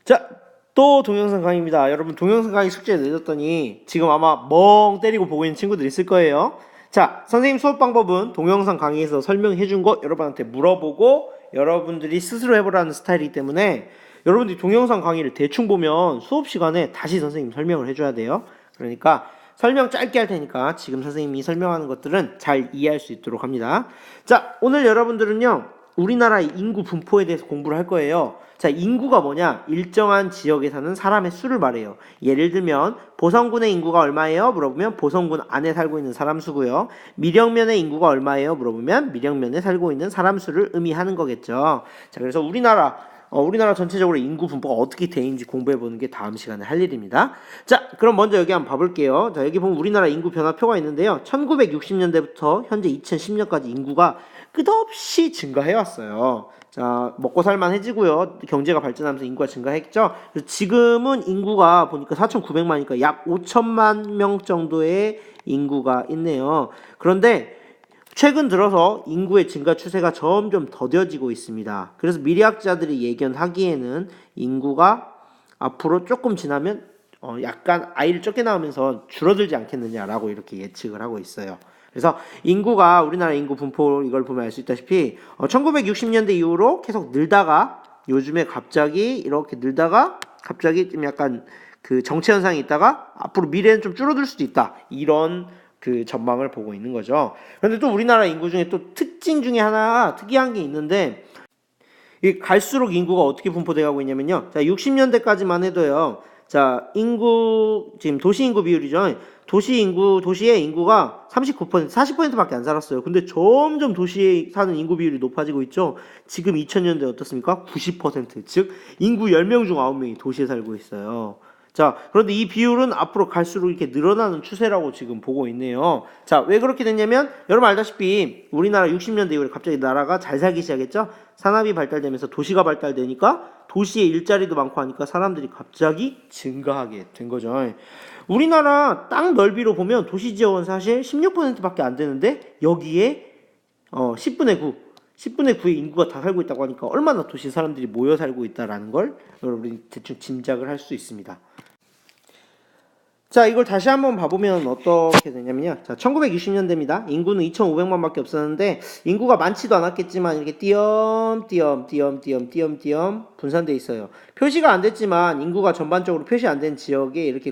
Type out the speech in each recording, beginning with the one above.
자, 또 동영상 강의입니다. 여러분 동영상 강의 숙제 내줬더니 지금 아마 멍 때리고 보고 있는 친구들 있을 거예요. 자, 선생님 수업 방법은 동영상 강의에서 설명해 준 거 여러분한테 물어보고 여러분들이 스스로 해보라는 스타일이기 때문에 여러분들이 동영상 강의를 대충 보면 수업 시간에 다시 선생님 설명을 해줘야 돼요. 그러니까 설명 짧게 할 테니까 지금 선생님이 설명하는 것들은 잘 이해할 수 있도록 합니다. 자, 오늘 여러분들은요, 우리나라의 인구 분포에 대해서 공부를 할 거예요. 자, 인구가 뭐냐? 일정한 지역에 사는 사람의 수를 말해요. 예를 들면 보성군의 인구가 얼마예요? 물어보면 보성군 안에 살고 있는 사람 수고요. 밀양면의 인구가 얼마예요? 물어보면 밀양면에 살고 있는 사람 수를 의미하는 거겠죠. 자, 그래서 우리나라 전체적으로 인구 분포가 어떻게 되는지 공부해보는 게 다음 시간에 할 일입니다. 자, 그럼 먼저 여기 한번 봐볼게요. 자, 여기 보면 우리나라 인구 변화표가 있는데요. 1960년대부터 현재 2010년까지 인구가 끝없이 증가해왔어요. 자, 먹고 살만해지고요. 경제가 발전하면서 인구가 증가했죠. 그래서 지금은 인구가 보니까 4,900만이니까 약 5천만 명 정도의 인구가 있네요. 그런데 최근 들어서 인구의 증가 추세가 점점 더뎌지고 있습니다. 그래서 미래학자들이 예견하기에는 인구가 앞으로 조금 지나면 약간 아이를 적게 낳으면서 줄어들지 않겠느냐라고 이렇게 예측을 하고 있어요. 그래서 인구가 우리나라 인구 분포 이걸 보면 알 수 있다시피 1960년대 이후로 계속 늘다가 요즘에 갑자기 이렇게 늘다가 갑자기 좀 약간 그 정체 현상이 있다가 앞으로 미래는 좀 줄어들 수도 있다. 이런 그 전망을 보고 있는 거죠. 그런데 또 우리나라 인구 중에 또 특징 중에 하나 특이한 게 있는데 이 갈수록 인구가 어떻게 분포되어 가고 있냐면요. 자, 60년대까지만 해도요. 자, 지금 도시 인구 비율이죠. 도시의 인구가 39%, 40%밖에 안 살았어요. 근데 점점 도시에 사는 인구 비율이 높아지고 있죠. 지금 2000년대 어떻습니까? 90%, 즉 인구 10명 중 9명이 도시에 살고 있어요. 자, 그런데 이 비율은 앞으로 갈수록 이렇게 늘어나는 추세라고 지금 보고 있네요. 자, 왜 그렇게 됐냐면 여러분 알다시피 우리나라 60년대 이후에 갑자기 나라가 잘 살기 시작했죠. 산업이 발달되면서 도시가 발달되니까 도시에 일자리도 많고 하니까 사람들이 갑자기 증가하게 된 거죠. 우리나라 땅 넓이로 보면 도시 지역은 사실 16%밖에 안 되는데 여기에 10분의 9, 10분의 9의 인구가 다 살고 있다고 하니까 얼마나 도시 사람들이 모여 살고 있다라는 걸 여러분이 대충 짐작을 할 수 있습니다. 자, 이걸 다시 한번 봐보면 어떻게 되냐면요. 자, 1960년대입니다. 인구는 2,500만밖에 없었는데 인구가 많지도 않았겠지만 이렇게 띄엄띄엄 분산돼 있어요. 표시가 안 됐지만 인구가 전반적으로 표시 안 된 지역에 이렇게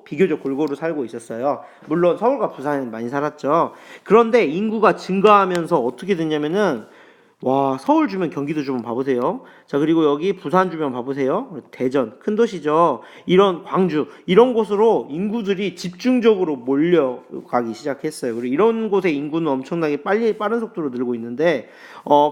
비교적 골고루 살고 있었어요. 물론 서울과 부산에는 많이 살았죠. 그런데 인구가 증가하면서 어떻게 됐냐면은 와, 서울 주변 경기도 주변 봐보세요. 자, 그리고 여기 부산 주변 봐보세요. 대전, 큰 도시죠. 이런 광주, 이런 곳으로 인구들이 집중적으로 몰려가기 시작했어요. 그리고 이런 곳의 인구는 엄청나게 빠른 속도로 늘고 있는데,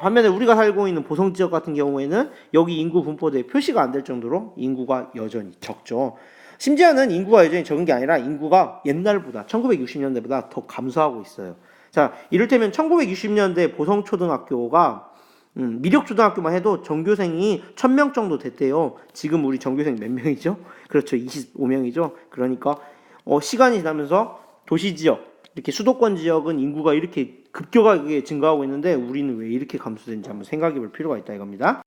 반면에 우리가 살고 있는 보성 지역 같은 경우에는 여기 인구 분포대에 표시가 안 될 정도로 인구가 여전히 적죠. 심지어는 인구가 여전히 적은 게 아니라 인구가 옛날보다, 1960년대보다 더 감소하고 있어요. 자, 이를테면 1960년대 보성초등학교가 미력초등학교만 해도 전교생이 1000명 정도 됐대요. 지금 우리 전교생 몇 명이죠? 그렇죠. 25명이죠. 그러니까 시간이 지나면서 도시지역, 이렇게 수도권 지역은 인구가 이렇게 급격하게 증가하고 있는데 우리는 왜 이렇게 감소되는지 한번 생각해 볼 필요가 있다 이겁니다.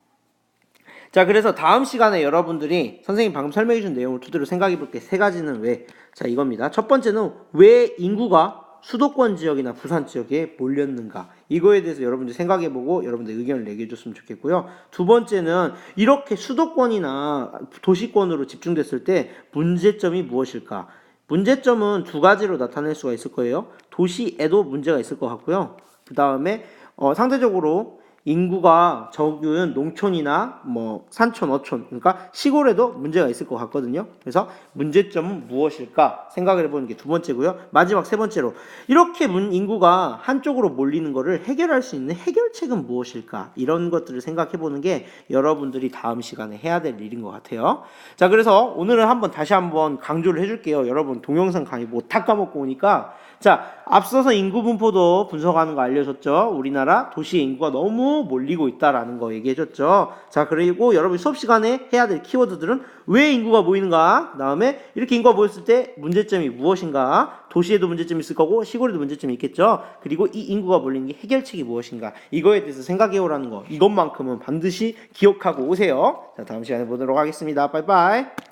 자, 그래서 다음 시간에 여러분들이 선생님 방금 설명해 준 내용을 토대로 생각해 볼 게 세 가지는 왜? 자, 이겁니다. 첫 번째는 왜 인구가 수도권 지역이나 부산 지역에 몰렸는가, 이거에 대해서 여러분들 생각해보고 여러분들 의견을 내겨줬으면 좋겠고요. 두 번째는 이렇게 수도권이나 도시권으로 집중됐을 때 문제점이 무엇일까? 문제점은 두 가지로 나타낼 수가 있을 거예요. 도시에도 문제가 있을 것 같고요. 그 다음에 상대적으로 인구가 적은 농촌이나 산촌, 어촌, 그러니까 시골에도 문제가 있을 것 같거든요. 그래서 문제점은 무엇일까 생각을 해보는 게 두 번째고요. 마지막 세 번째로 이렇게 인구가 한쪽으로 몰리는 거를 해결할 수 있는 해결책은 무엇일까, 이런 것들을 생각해보는 게 여러분들이 다음 시간에 해야 될 일인 것 같아요. 자, 그래서 오늘은 다시 한번 강조를 해줄게요. 여러분 동영상 강의 다 까먹고 오니까, 자, 앞서서 인구 분포도 분석하는 거 알려줬죠. 우리나라 도시의 인구가 너무 너무 몰리고 있다라는 거 얘기해줬죠. 자, 그리고 여러분 수업 시간에 해야 될 키워드들은 왜 인구가 모이는가, 그다음에 이렇게 인구가 모였을 때 문제점이 무엇인가, 도시에도 문제점이 있을 거고 시골에도 문제점이 있겠죠. 그리고 이 인구가 몰리는 게 해결책이 무엇인가, 이거에 대해서 생각해오라는 거, 이것만큼은 반드시 기억하고 오세요. 자, 다음 시간에 보도록 하겠습니다. 빠이빠이.